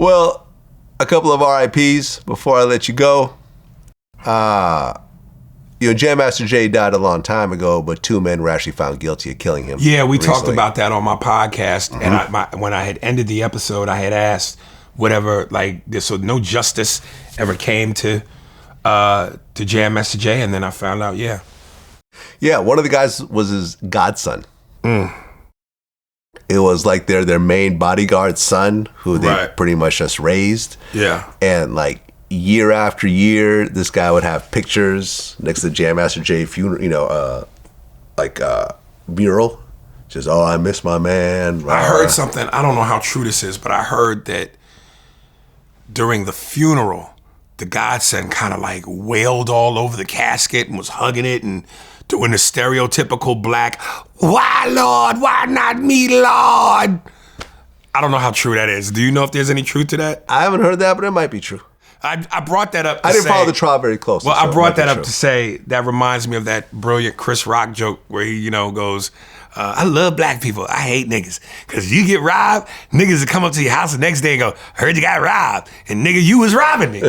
Well, a couple of RIPs before I let you go. Jam Master Jay died a long time ago, but 2 men were actually found guilty of killing him. Yeah, we talked about that on my podcast. Mm-hmm. And when I had ended the episode, I had asked whatever, like, so no justice ever came to Jam Master Jay, and then I found out, yeah. Yeah, one of the guys was his godson. It was like their main bodyguard's son, who they pretty much just raised. Yeah. And like year after year, this guy would have pictures next to the Jam Master Jay funeral, mural. Just, oh, I miss my man. I heard something, I don't know how true this is, but I heard that during the funeral, the godson kind of like wailed all over the casket and was hugging it and doing the stereotypical black, why, Lord? Why not me, Lord? I don't know how true that is. Do you know if there's any truth to that? I haven't heard that, but it might be true. I brought that up to I didn't follow the trial very closely. Well, I brought that up to say, that reminds me of that brilliant Chris Rock joke where he, goes, I love black people. I hate niggas. Because you get robbed, niggas will come up to your house the next day and go, heard you got robbed. And nigga, you was robbing me.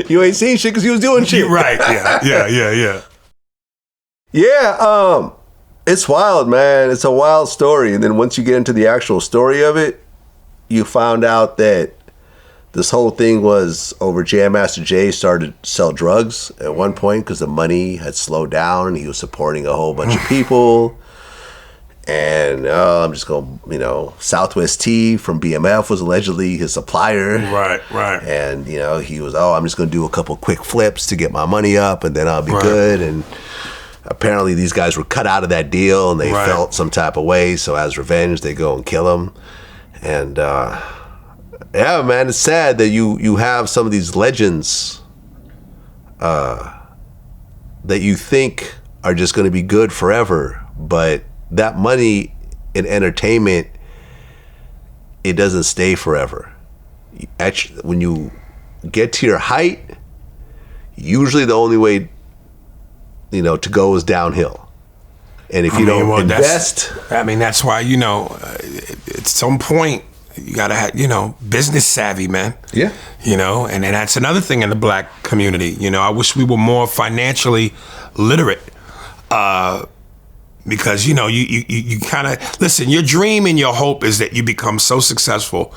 You ain't seen shit because you was doing shit. Right, yeah. Yeah, it's wild, man. It's a wild story. And then once you get into the actual story of it, you found out that this whole thing was over Jam Master Jay started to sell drugs at one point because the money had slowed down and he was supporting a whole bunch of people. And I'm just going, Southwest Tea from BMF was allegedly his supplier. Right. And, he was, I'm just going to do a couple quick flips to get my money up and then I'll be good. And apparently these guys were cut out of that deal and they felt some type of way. So as revenge, they go and kill him. And, yeah, man, it's sad that you have some of these legends that you think are just going to be good forever. But that money in entertainment, it doesn't stay forever. Actually, when you get to your height, usually the only way to go is downhill. And if you don't invest, that's why at some point you gotta have business savvy, man. Yeah. And that's another thing in the black community. I wish we were more financially literate. Because you kind of listen. Your dream and your hope is that you become so successful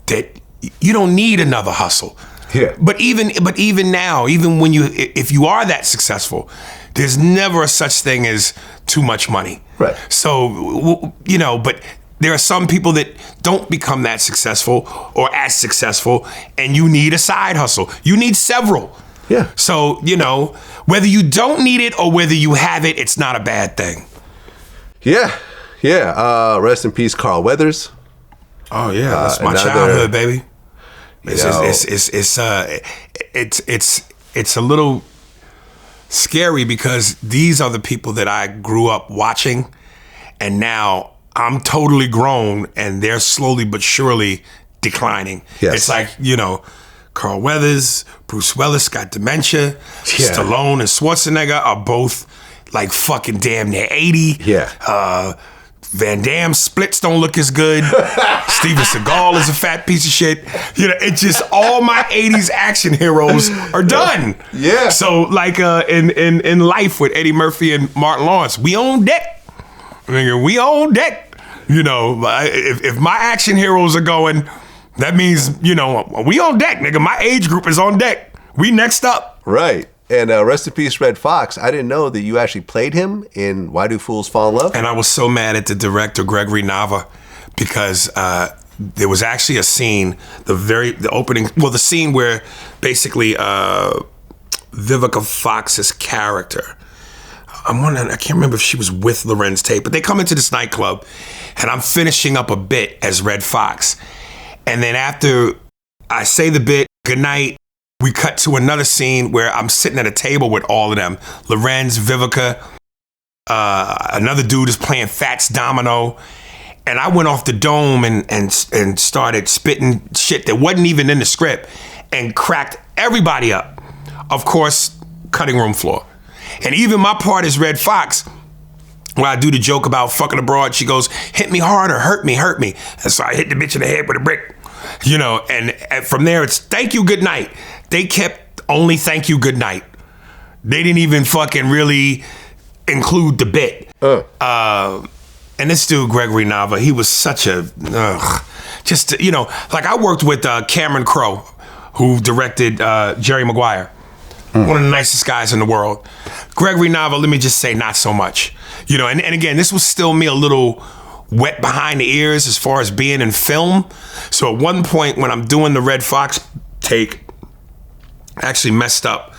that you don't need another hustle. Yeah. But even now, even if you are that successful, there's never such thing as too much money. Right. So but there are some people that don't become that successful or as successful, and you need a side hustle. You need several. Yeah. So whether you don't need it or whether you have it, it's not a bad thing. Yeah. Rest in peace, Carl Weathers. Oh yeah, that's my childhood, baby. It's a little scary because these are the people that I grew up watching, and now I'm totally grown, and they're slowly but surely declining. Yes. It's like Carl Weathers, Bruce Willis got dementia. Yeah. Stallone and Schwarzenegger are both like fucking damn near 80. Yeah. Van Damme's splits don't look as good. Steven Seagal is a fat piece of shit. It's just all my 80s action heroes are done. Yeah. So like in Life with Eddie Murphy and Martin Lawrence, we on deck. We on deck. If my action heroes are going, that means, we on deck, nigga. My age group is on deck. We next up. Right. And rest in peace, Red Fox. I didn't know that you actually played him in Why Do Fools Fall in Love? And I was so mad at the director, Gregory Nava, because there was actually a scene, the scene where basically Vivica Fox's character, I can't remember if she was with Lorenz Tate, but they come into this nightclub and I'm finishing up a bit as Red Fox. And then after I say the bit, good night, we cut to another scene where I'm sitting at a table with all of them. Lorenz, Vivica, another dude is playing Fats Domino. And I went off the dome and started spitting shit that wasn't even in the script and cracked everybody up. Of course, cutting room floor. And even my part as Red Fox, where I do the joke about fucking abroad, she goes, hit me harder, hurt me. And so I hit the bitch in the head with a brick. You know, and from there it's thank you, good night. They kept only thank you, good night. They didn't even fucking really include the bit. And this dude, Gregory Nava, he was such a, just, you know, like I worked with Cameron Crowe, who directed Jerry Maguire. One of the nicest guys in the world. Gregory Nava, let me just say, not so much. You know, and again, this was still me a little wet behind the ears as far as being in film. So at one point when I'm doing the Red Fox take, I actually messed up.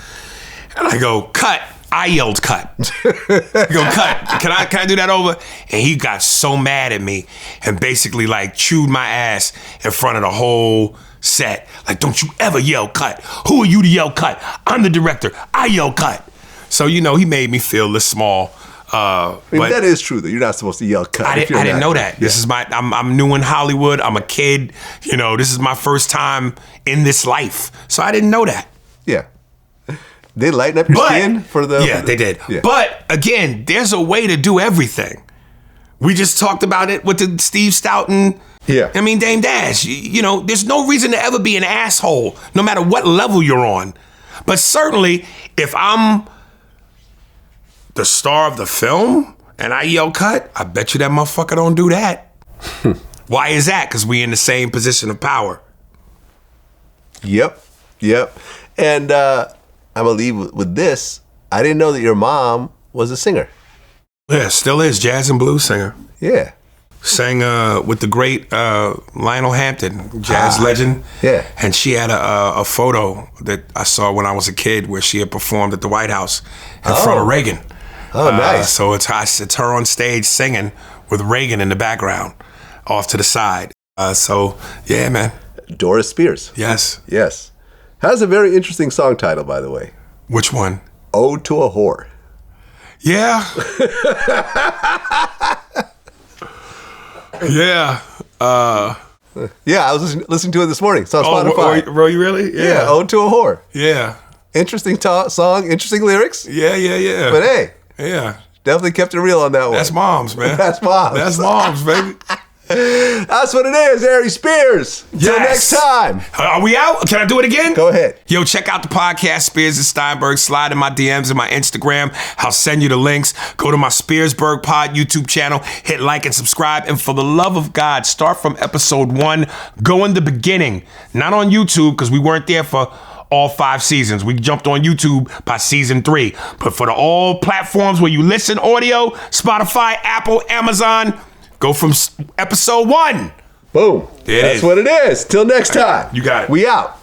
And I go, cut. I yelled, cut. I go, cut. Can I do that over? And he got so mad at me and basically like chewed my ass in front of the whole set. Like, don't you ever yell cut. Who are you to yell cut? I'm the director. I yell cut. So, you know, he made me feel this small. I mean, but that is true, though. You're not supposed to yell cut. I didn't know that. This is I'm new in Hollywood. I'm a kid. You know, this is my first time in this life. So I didn't know that. Yeah. They lighten up your skin for the... Yeah, they did. Yeah. But, again, there's a way to do everything. We just talked about it with the Steve Stoughton... Yeah. I mean, Dame Dash, you know, there's no reason to ever be an asshole, no matter what level you're on. But certainly, if I'm the star of the film and I yell cut, I bet you that motherfucker don't do that. Why is that? Because we in the same position of power. Yep. And I'm going to leave with this. I didn't know that your mom was a singer. Yeah, still is. Jazz and blues singer. Yeah. Sang with the great Lionel Hampton, jazz legend. Yeah. And she had a photo that I saw when I was a kid where she had performed at the White House in front of Reagan. Oh, nice. So it's her on stage singing with Reagan in the background off to the side. So, yeah, man. Doris Spears. Yes. Has a very interesting song title, by the way. Which one? Ode to a Whore. Yeah. Yeah. Yeah, I was listening to it this morning. It's on Spotify. Were you really? Yeah, Ode to a Whore. Yeah. Interesting song, interesting lyrics. Yeah. But hey. Yeah. Definitely kept it real on that one. That's moms, man. That's moms, baby. That's what it is, Aries Spears. Until next time. Are we out? Can I do it again? Go ahead. Yo, check out the podcast, Spears and Steinberg. Slide in my DMs and my Instagram. I'll send you the links. Go to my Spearsburg Pod YouTube channel. Hit like and subscribe. And for the love of God, start from episode 1. Go in the beginning. Not on YouTube, because we weren't there for all 5 seasons. We jumped on YouTube by season 3. But for the all platforms where you listen audio, Spotify, Apple, Amazon, go from episode 1. Boom. That's what it is. Till next time. You got it. We out.